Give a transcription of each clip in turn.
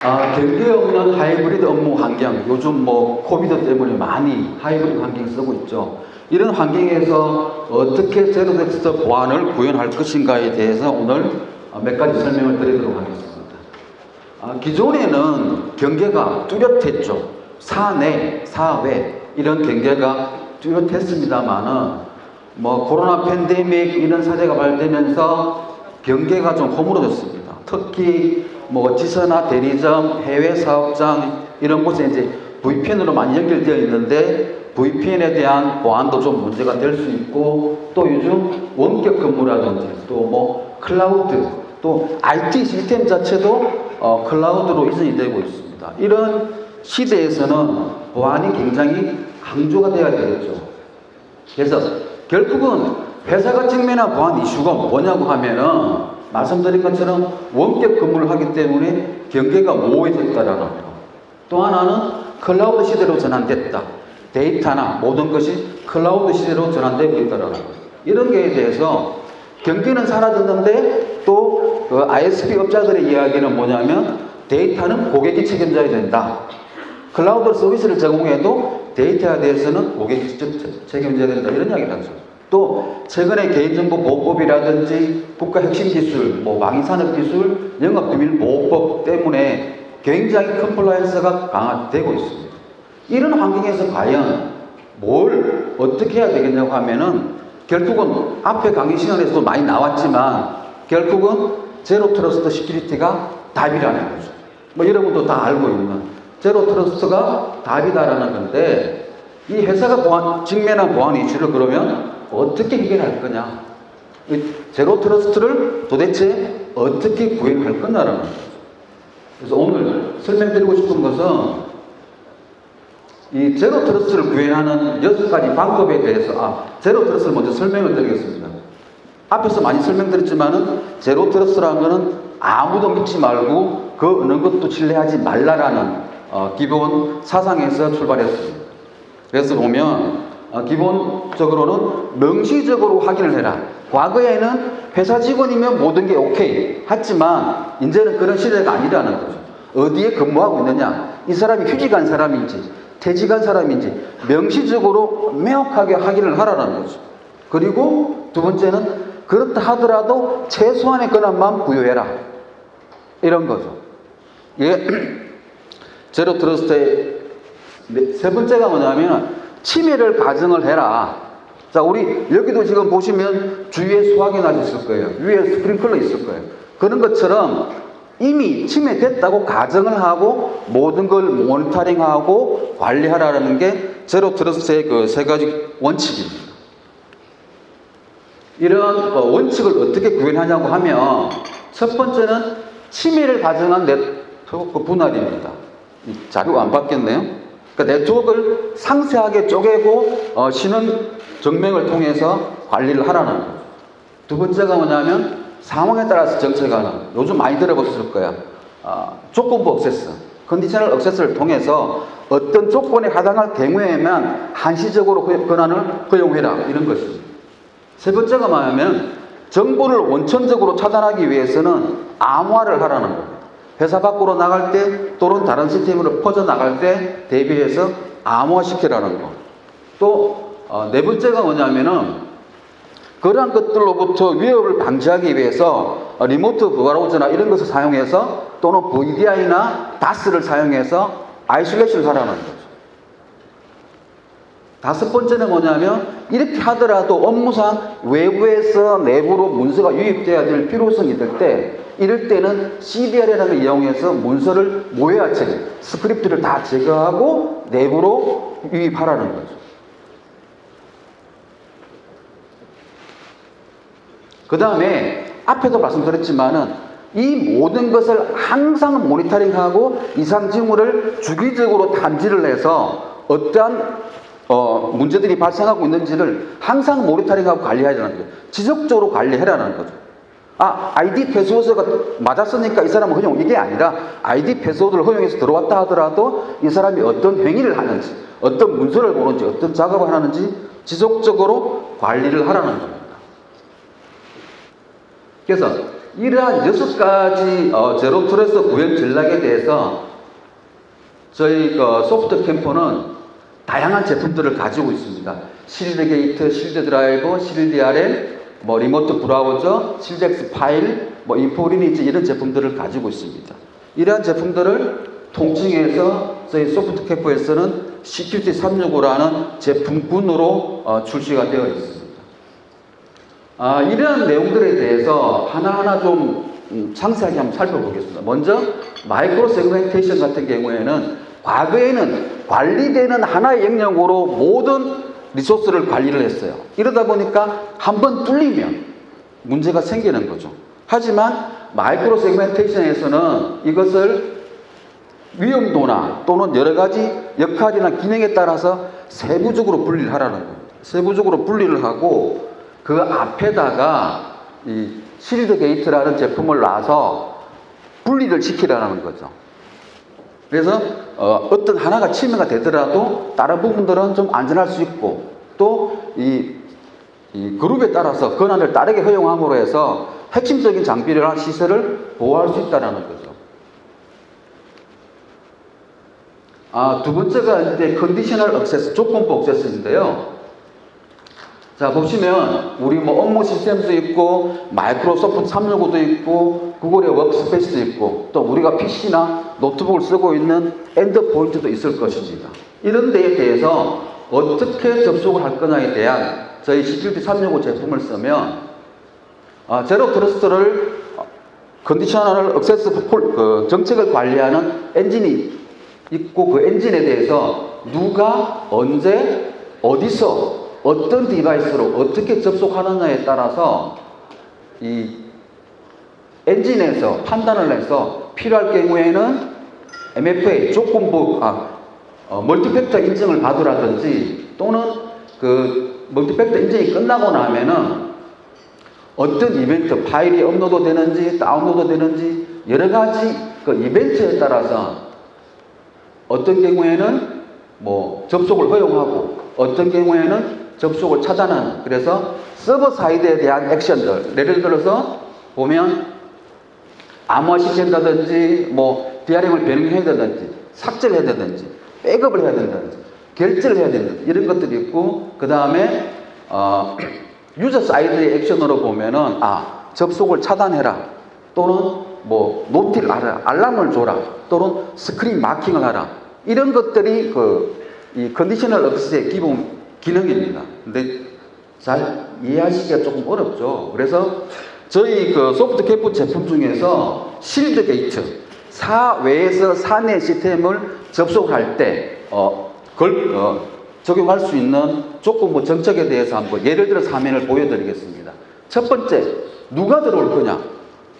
경계에 없는 하이브리드 업무 환경, 요즘 코비드 때문에 많이 하이브리드 환경 쓰고 있죠. 이런 환경에서 어떻게 제로 텍스트 보안을 구현할 것인가에 대해서 오늘 몇 가지 설명을 드리도록 하겠습니다. 기존에는 경계가 뚜렷했죠. 사내, 사외 이런 경계가 뚜렷했습니다만은 코로나 팬데믹 이런 사태가 발생되면서 경계가 좀 허물어졌습니다. 특히 지사나 대리점, 해외 사업장 이런 곳에 이제 VPN으로 많이 연결되어 있는데 VPN에 대한 보안도 좀 문제가 될 수 있고, 또 요즘 원격 근무라든지 또 클라우드, 또 IT 시스템 자체도 클라우드로 이전이 되고 있습니다. 이런 시대에서는 보안이 굉장히 강조가 되어야 되겠죠. 그래서 결국은 회사가 직면한 보안 이슈가 뭐냐고 하면은 말씀드린 것처럼 원격 근무를 하기 때문에 경계가 모호해졌다라는 거. 또 하나는 클라우드 시대로 전환됐다. 데이터나 모든 것이 클라우드 시대로 전환되고 있다라는 거. 이런 거에 대해서 경계는 사라졌는데 또 ISP 업자들의 이야기는 뭐냐면 데이터는 고객이 책임져야 된다. 클라우드 서비스를 제공해도 데이터에 대해서는 고객이 직접 책임져야 된다. 이런 이야기를 하죠. 또 최근에 개인정보보호법이라든지 국가 핵심 기술, 망위산업기술, 영업비밀보호법 때문에 굉장히 컴플라이언스가 강화되고 있습니다. 이런 환경에서 과연 뭘 어떻게 해야 되겠냐고 하면은 결국은 앞에 강의 시간에서도 많이 나왔지만 결국은 제로 트러스트 시큐리티가 답이라는 거죠. 여러분도 다 알고 있는 제로 트러스트가 답이다라는 건데, 이 회사가 직면한 보안 이슈를 그러면 어떻게 해결할 거냐? 제로 트러스트를 도대체 어떻게 구현할 거냐라는 거죠. 그래서 오늘 설명드리고 싶은 것은 이 제로 트러스트를 구현하는 6가지 방법에 대해서 제로 트러스트를 먼저 설명을 드리겠습니다. 앞에서 많이 설명드렸지만은 제로 트러스트라는 것은 아무도 믿지 말고 그 어느 것도 신뢰하지 말라라는 기본 사상에서 출발했습니다. 그래서 보면 기본적으로는 명시적으로 확인을 해라. 과거에는 회사 직원이면 모든 게 오케이 하지만 이제는 그런 시대가 아니라는 거죠. 어디에 근무하고 있느냐, 이 사람이 휴직한 사람인지 퇴직한 사람인지 명시적으로 명확하게 확인을 하라는 거죠. 그리고 두 번째는 그렇다 하더라도 최소한의 권한만 부여해라, 이런 거죠. 이게 제로 트러스트의 세 번째가 뭐냐면 침해를 가정을 해라. 자, 우리 여기도 지금 보시면 주위에 소화기 나 있을 거예요. 위에 스프링클러 있을 거예요. 그런 것처럼 이미 침해됐다고 가정을 하고 모든 걸 모니터링하고 관리하라는 게 제로 트러스트의 그 세 가지 원칙입니다. 이런 원칙을 어떻게 구현하냐고 하면 첫 번째는 침해를 가정한 네트워크 분할입니다. 자료가 안 바뀌었네요. 그러니까 네트워크를 상세하게 쪼개고 신원 증명을 통해서 관리를 하라는 거죠. 두 번째가 뭐냐면 상황에 따라서 정책하는, 요즘 많이 들어보셨을 거야. 조건부 액세스, 컨디셔널 액세스를 통해서 어떤 조건에 해당할 경우에만 한시적으로 권한을 허용해라, 이런 것입니다. 세 번째가 뭐냐면 정보를 원천적으로 차단하기 위해서는 암호화를 하라는 겁니다. 회사 밖으로 나갈 때 또는 다른 시스템으로 퍼져나갈 때 대비해서 암호화시키라는 거. 또 네 번째가 뭐냐면은 그러한 것들로부터 위협을 방지하기 위해서 리모트 브라우저나 이런 것을 사용해서 또는 VDI나 DAS를 사용해서 아이솔레이션을 하라는 거죠. 다섯 번째는 뭐냐면 이렇게 하더라도 업무상 외부에서 내부로 문서가 유입돼야 될 필요성이 있을 때, 이럴 때는 CDR이라는 걸 이용해서 문서를 모해화 처리, 스크립트를 다 제거하고 내부로 유입하라는 거죠. 그 다음에 앞에도 말씀드렸지만은 이 모든 것을 항상 모니터링하고 이상 징후를 주기적으로 탐지를 해서 어떠한 문제들이 발생하고 있는지를 항상 모니터링하고 관리해야 되는 거죠. 지속적으로 관리해라는 거죠. 아이디 패스워드가 맞았으니까 이 사람은 허용, 이게 아니라 아이디 패스워드를 허용해서 들어왔다 하더라도 이 사람이 어떤 행위를 하는지, 어떤 문서를 보는지, 어떤 작업을 하는지 지속적으로 관리를 하라는 겁니다. 그래서 이러한 6가지 제로 트러스트 구현 전략에 대해서 저희 소프트 캠퍼는 다양한 제품들을 가지고 있습니다. 실드 게이트, 실드 드라이버, 실드 DRM, 리모트 브라우저, 실드 X 파일, 인포리니지 이런 제품들을 가지고 있습니다. 이러한 제품들을 통칭해서 저희 소프트 캠퍼에서는 시큐리티 365라는 제품군으로 출시가 되어 있습니다. 이러한 내용들에 대해서 하나하나 좀 상세하게 한번 살펴보겠습니다. 먼저 마이크로 세그멘테이션 같은 경우에는 과거에는 관리되는 하나의 영역으로 모든 리소스를 관리를 했어요. 이러다 보니까 한번 뚫리면 문제가 생기는 거죠. 하지만 마이크로 세그멘테이션에서는 이것을 위험도나 또는 여러 가지 역할이나 기능에 따라서 세부적으로 분리를 하라는 겁니다. 세부적으로 분리를 하고 그 앞에다가 이 실드 게이트라는 제품을 놔서 분리를 시키라는 거죠. 그래서 어떤 하나가 침해가 되더라도 다른 부분들은 좀 안전할 수 있고 또 이 그룹에 따라서 권한을 다르게 허용함으로 해서 핵심적인 장비나 시설을 보호할 수 있다는 거죠. 두 번째가 이제 컨디셔널 액세스, 조건부 액세스인데요. 자, 보시면 우리 업무 시스템도 있고 마이크로소프트 365도 있고 구글의 워크스페이스도 있고 또 우리가 PC나 노트북을 쓰고 있는 엔드포인트도 있을 것입니다. 이런 데에 대해서 어떻게 접속을 할 거냐에 대한 저희 시큐리티 365 제품을 쓰면 제로 트러스트를 컨디셔널 액세스 정책을 관리하는 엔진이 있고 그 엔진에 대해서 누가 언제 어디서 어떤 디바이스로 어떻게 접속하느냐에 따라서 이 엔진에서 판단을 해서 필요할 경우에는 MFA 조건부 멀티팩터 인증을 받으라든지 또는 그 멀티팩터 인증이 끝나고 나면은 어떤 이벤트 파일이 업로드 되는지 다운로드 되는지 여러 가지 그 이벤트에 따라서 어떤 경우에는 접속을 허용하고 어떤 경우에는 접속을 차단하는, 그래서 서버 사이드에 대한 액션들, 예를 들어서 보면 암호화 시킨다든지 DRM을 변경해야 되든지 삭제를 해야 되든지 백업을 해야 된다든지 결제를 해야 된다든지 이런 것들이 있고, 그 다음에 유저 사이드의 액션으로 보면은 접속을 차단해라 또는 노티를 하라, 알람을 줘라 또는 스크린 마킹을 하라, 이런 것들이 이 컨디셔널 액세스의 기본 기능입니다. 근데 잘 이해하시기가 조금 어렵죠. 그래서 저희 소프트 캠프 제품 중에서 실드 게이트, 사외에서 사내 시스템을 접속할 때 적용할 수 있는 조건부 정책에 대해서 한번 예를 들어서 화면을 보여드리겠습니다. 첫 번째, 누가 들어올 거냐?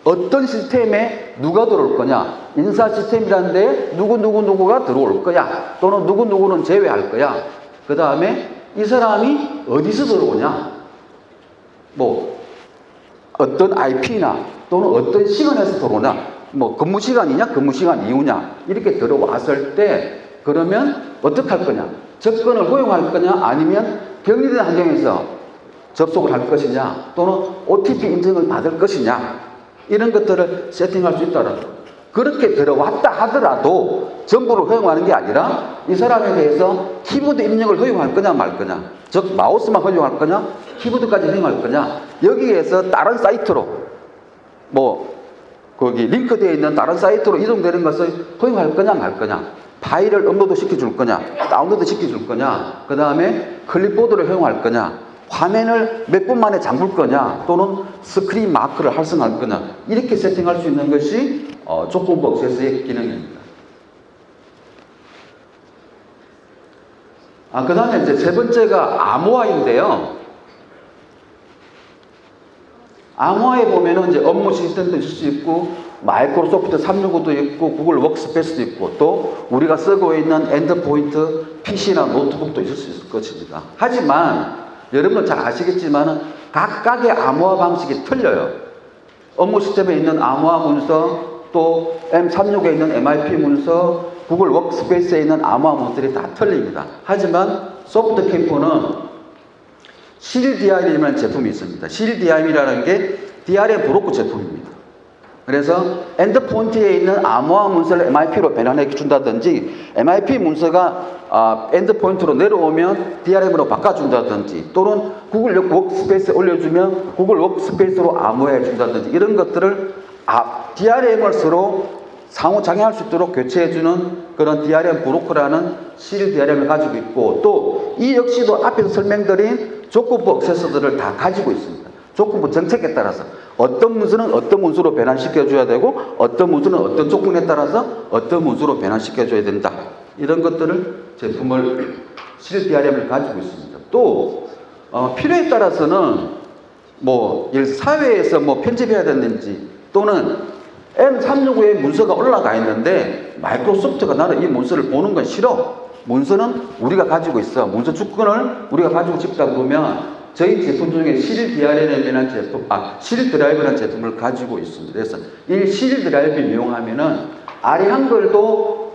어떤 시스템에 누가 들어올 거냐? 인사 시스템이란데 누구가 들어올 거야? 또는 누구는 제외할 거야? 그 다음에 이 사람이 어디서 들어오냐? 어떤 IP나 또는 어떤 시간에서 들어오냐? 근무 시간이냐? 근무 시간 이후냐? 이렇게 들어왔을 때 그러면 어떻게 할 거냐? 접근을 허용할 거냐? 아니면 격리된 환경에서 접속을 할 것이냐? 또는 OTP 인증을 받을 것이냐? 이런 것들을 세팅할 수 있다는 거예요. 그렇게 들어왔다 하더라도 전부를 허용하는 게 아니라 이 사람에 대해서 키보드 입력을 허용할 거냐 말 거냐, 즉 마우스만 허용할 거냐 키보드까지 허용할 거냐, 여기에서 다른 사이트로 거기 링크되어 있는 다른 사이트로 이동되는 것을 허용할 거냐 말 거냐, 파일을 업로드 시켜줄 거냐 다운로드 시켜줄 거냐, 그 다음에 클립보드를 허용할 거냐, 화면을 몇 분 만에 잠글 거냐 또는 스크린 마크를 활성화할 거냐, 이렇게 세팅할 수 있는 것이 조건부 액세스의 기능입니다. 그 다음에 이제 세 번째가 암호화인데요. 암호화에 보면은 이제 업무 시스템도 있을 수 있고, 마이크로소프트 365도 있고, 구글 워크스페이스도 있고, 또 우리가 쓰고 있는 엔드포인트 PC나 노트북도 있을 수 있을 것입니다. 하지만 여러분은 잘 아시겠지만은 각각의 암호화 방식이 틀려요. 업무 시스템에 있는 암호화 문서, 또 M365에 있는 MIP 문서, 구글 워크스페이스에 있는 암호화 문서들이 다 틀립니다. 하지만 소프트 캠퍼는 CLDRM이라는 제품이 있습니다. CLDRM이라는 게 DRM 브로커 제품입니다. 그래서 엔드포인트에 있는 암호화 문서를 MIP로 변환해 준다든지, MIP 문서가 엔드포인트로 내려오면 DRM으로 바꿔준다든지, 또는 구글 워크스페이스에 올려주면 구글 워크스페이스로 암호화해 준다든지, 이런 것들을 DRM을 서로 상호작용할 수 있도록 교체해주는 그런 DRM 브로커라는 실 DRM을 가지고 있고, 또 이 역시도 앞에서 설명드린 조건부 액세서들을 다 가지고 있습니다. 조건부 정책에 따라서 어떤 문서는 어떤 문서로 변환시켜줘야 되고, 어떤 문서는 어떤 조건에 따라서 어떤 문서로 변환시켜줘야 된다. 이런 것들을 제품을 실 DRM을 가지고 있습니다. 또 필요에 따라서는 사회에서 편집해야 되는지, 또는 M365에 문서가 올라가 있는데 마이크로소프트가 나는 이 문서를 보는 건 싫어. 문서는 우리가 가지고 있어. 문서 주권을 우리가 가지고 싶다 그러면 저희 제품 중에 실 DRM이라는 제품, 실 드라이브라는 제품을 가지고 있습니다. 그래서 이 실 드라이브를 이용하면은 아래 한글도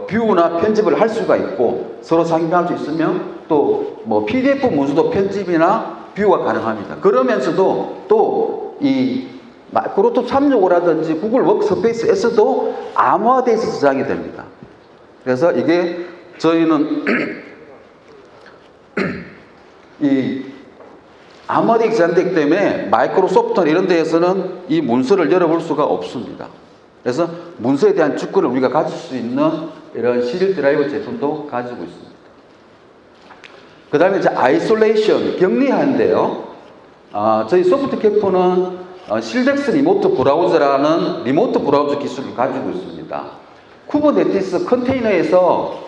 뷰나 편집을 할 수가 있고 서로 상비할 수 있으면 또 PDF 문서도 편집이나 뷰가 가능합니다. 그러면서도 또 이 마이크로소프트 365라든지 구글 워크스페이스에서도 암호화돼서 저장이 됩니다. 그래서 이게 저희는 이 암호화되기 저장되기 때문에 마이크로소프트나 이런 데에서는 이 문서를 열어볼 수가 없습니다. 그래서 문서에 대한 주권을 우리가 가질 수 있는 이런 실 드라이브 제품도 가지고 있습니다. 그 다음에 이제 아이솔레이션, 격리하는데요. 저희 소프트캐프는 실덱스 리모트 브라우저라는 리모트 브라우저 기술을 가지고 있습니다. 쿠버네티스 컨테이너에서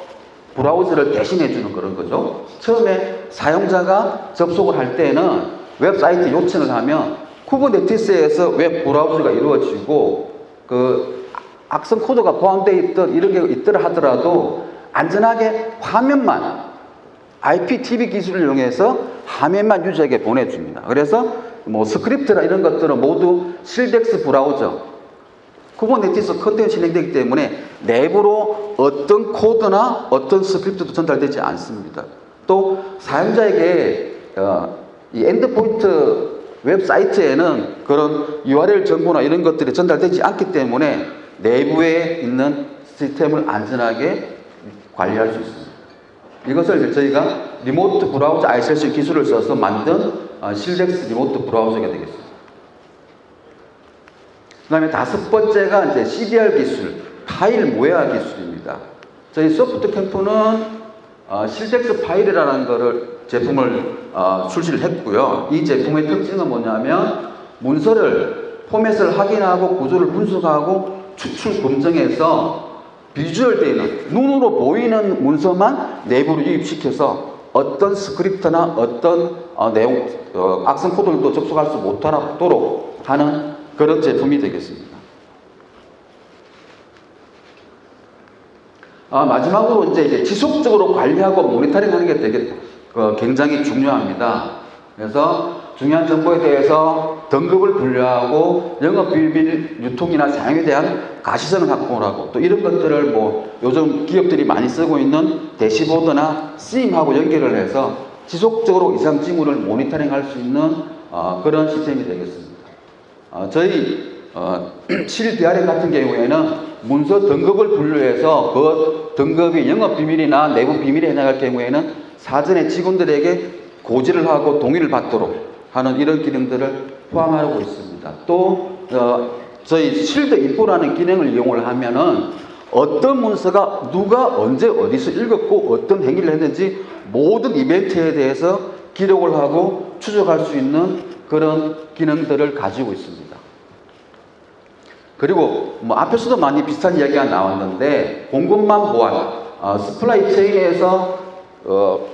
브라우저를 대신해 주는 그런 거죠. 처음에 사용자가 접속을 할 때는 웹사이트 요청을 하면 쿠버네티스에서 웹 브라우저가 이루어지고 그 악성 코드가 포함되어 있던 이런 게 있더라 하더라도 안전하게 화면만 IPTV 기술을 이용해서 화면만 유저에게 보내줍니다. 그래서 스크립트나 이런 것들은 모두 실덱스 브라우저, 쿠버네티스 컨테이너 진행되기 때문에 내부로 어떤 코드나 어떤 스크립트도 전달되지 않습니다. 또 사용자에게 이 엔드포인트 웹사이트에는 그런 URL 정보나 이런 것들이 전달되지 않기 때문에 내부에 있는 시스템을 안전하게 관리할 수 있습니다. 이것을 저희가 리모트 브라우저 아이솔레이션 기술을 써서 만든 실덱스 리모트 브라우저가 되겠습니다. 그 다음에 다섯 번째가 이제 CDR 기술, 파일 모야 기술입니다. 저희 소프트캠프는 실덱스 파일이라는 거를 제품을 출시를 했고요. 이 제품의 특징은 뭐냐면 문서를 포맷을 확인하고 구조를 분석하고 추출 검증해서 비주얼 데이는 눈으로 보이는 문서만 내부로 유입시켜서 어떤 스크립트나 어떤 내용, 악성 코드들도 접속할 수 못하도록 하는 그런 제품이 되겠습니다. 마지막으로 이제 지속적으로 관리하고 모니터링하는 게 되게 굉장히 중요합니다. 그래서 중요한 정보에 대해서 등급을 분류하고 영업비밀 유통이나 사용에 대한 가시성을 확보하고 또 이런 것들을 요즘 기업들이 많이 쓰고 있는 대시보드나 SIEM하고 연결을 해서 지속적으로 이상 징후를 모니터링할 수 있는 그런 시스템이 되겠습니다. 저희 실 DRM 같은 경우에는 문서 등급을 분류해서 그 등급이 영업비밀이나 내부 비밀에 해당할 경우에는 사전에 직원들에게 고지를 하고 동의를 받도록 하는 이런 기능들을 포함하고 있습니다. 또 저희 실드 인포라는 기능을 이용을 하면은 어떤 문서가 누가 언제 어디서 읽었고 어떤 행위를 했는지 모든 이벤트에 대해서 기록을 하고 추적할 수 있는 그런 기능들을 가지고 있습니다. 그리고 앞에서도 많이 비슷한 이야기가 나왔는데 공급망 보안, 스플라이 체인에서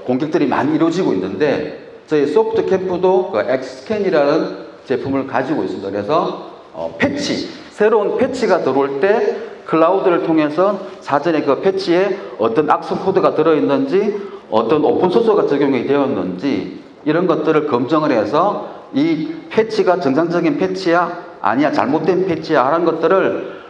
공격들이 많이 이루어지고 있는데 저희 소프트캠프도 엑스스캔이라는 제품을 가지고 있습니다. 그래서 패치, 새로운 패치가 들어올 때 클라우드를 통해서 사전에 그 패치에 어떤 악성 코드가 들어있는지 어떤 오픈소스가 적용이 되었는지 이런 것들을 검증을 해서 이 패치가 정상적인 패치야 아니야 잘못된 패치야 하는 것들을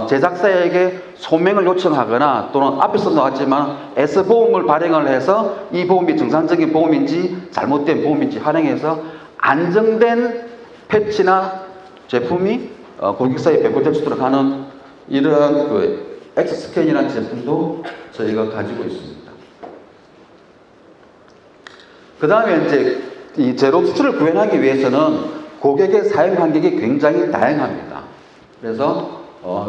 제작사에게 소명을 요청하거나 또는 앞에서 나왔지만 S보험을 발행을 해서 이 보험이 정상적인 보험인지 잘못된 보험인지 활용해서 안정된 패치나 제품이 고객 사이에 배포될 수 있도록 하는 이런 그 엑스스캔이라는 제품도 저희가 가지고 있습니다. 그 다음에 이제 이 제로 수출을 구현하기 위해서는 고객의 사용 환경이 굉장히 다양합니다. 그래서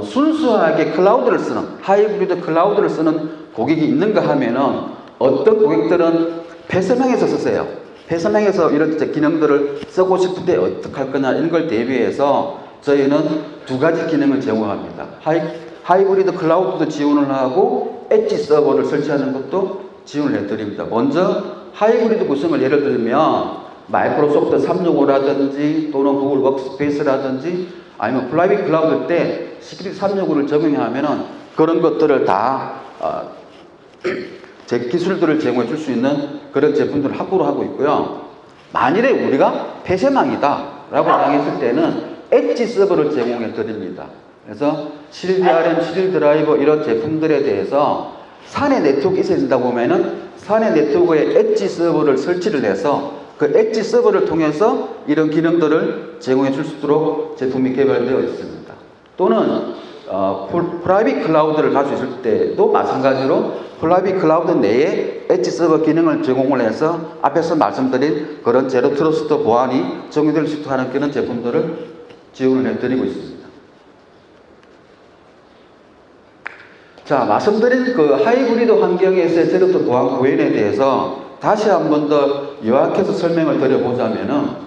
순수하게 클라우드를 쓰는, 하이브리드 클라우드를 쓰는 고객이 있는가 하면은 어떤 고객들은 폐선형에서 쓰세요. 폐선형에서 이런 기능들을 쓰고 싶은데 어떻게 할 거냐 이런 걸 대비해서 저희는 두 가지 기능을 제공합니다. 하이브리드 클라우드도 지원을 하고 엣지 서버를 설치하는 것도 지원을 해드립니다. 먼저 하이브리드 구성을 예를 들면 마이크로소프트 365라든지 또는 구글 워크스페이스라든지 아니면 프라이빗 클라우드 때 시큐리티 365를 적용하면은 그런 것들을 다 제 기술들을 제공해 줄 수 있는 그런 제품들을 확보를 하고 있고요. 만일에 우리가 폐쇄망이다 라고 당했을 때는 엣지 서버를 제공해 드립니다. 그래서 실DRM, 실드라이버 이런 제품들에 대해서 사내 네트워크 있어야 된다고 보면은 사내 네트워크에 엣지 서버를 설치를 해서 그 엣지 서버를 통해서 이런 기능들을 제공해 줄 수 있도록 제품이 개발되어 있습니다. 또는 프라이빗 클라우드를 가지고 있을 때도 마찬가지로 프라이빗 클라우드 내에 엣지 서버 기능을 제공을 해서 앞에서 말씀드린 그런 제로 트러스트 보안이 적용될 수 있도록 하는 그런 제품들을 지원을 해드리고 있습니다. 자, 말씀드린 그 하이브리드 환경에서의 제로 트러스트 보안 구현에 대해서 다시 한 번 더 요약해서 설명을 드려보자면은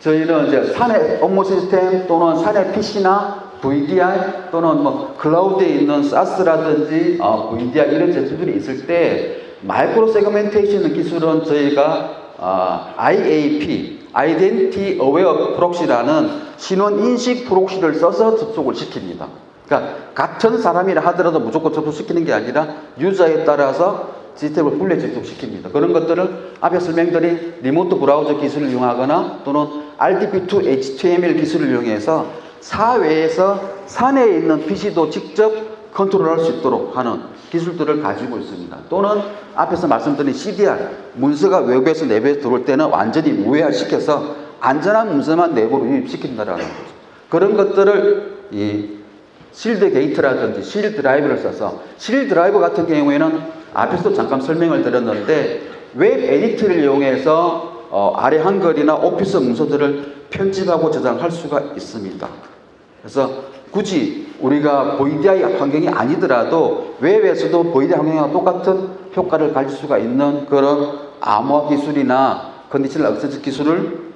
저희는 이제 사내 업무 시스템 또는 사내 PC나 VDI 또는 뭐 클라우드에 있는 SaaS라든지 VDI 이런 제품들이 있을 때 마이크로 세그멘테이션 기술은 저희가 IAP, Identity Aware Proxy라는 신원 인식 프록시를 써서 접속을 시킵니다. 그러니까 같은 사람이라 하더라도 무조건 접속시키는 게 아니라 유저에 따라서 시스템을 분리 접속시킵니다. 그런 것들을 앞에 설명드린 리모트 브라우저 기술을 이용하거나 또는 RDP2 HTML 기술을 이용해서 사외에서 사내에 있는 PC도 직접 컨트롤할 수 있도록 하는 기술들을 가지고 있습니다. 또는 앞에서 말씀드린 CDR, 문서가 외부에서 내부에서 들어올 때는 완전히 무해화시켜서 안전한 문서만 내부로 유입시킨다라는 거죠. 그런 것들을 이 실드 게이트라든지 실드 드라이브를 써서 실드 드라이브 같은 경우에는 앞에서도 잠깐 설명을 드렸는데 웹 에디트를 이용해서 아래 한글이나 오피스 문서들을 편집하고 저장할 수가 있습니다. 그래서 굳이 우리가 VDI 환경이 아니더라도 웹에서도 VDI 환경과 똑같은 효과를 가질 수가 있는 그런 암호화 기술이나 컨디셔널 액세스 기술을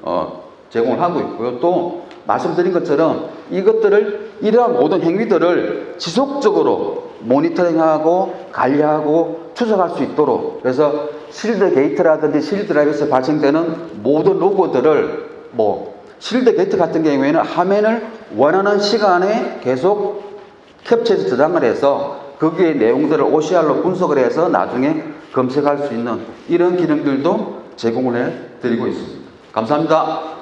제공을 하고 있고요. 또 말씀드린 것처럼 이것들을 이러한 모든 행위들을 지속적으로 모니터링하고 관리하고 추적할 수 있도록 그래서 실드 게이트라든지 실드 드라이브에서 발생되는 모든 로고들을 실드 게이트 같은 경우에는 화면을 원하는 시간에 계속 캡처해서 저장을 해서 거기에 내용들을 OCR로 분석을 해서 나중에 검색할 수 있는 이런 기능들도 제공을 해 드리고 있습니다. 감사합니다.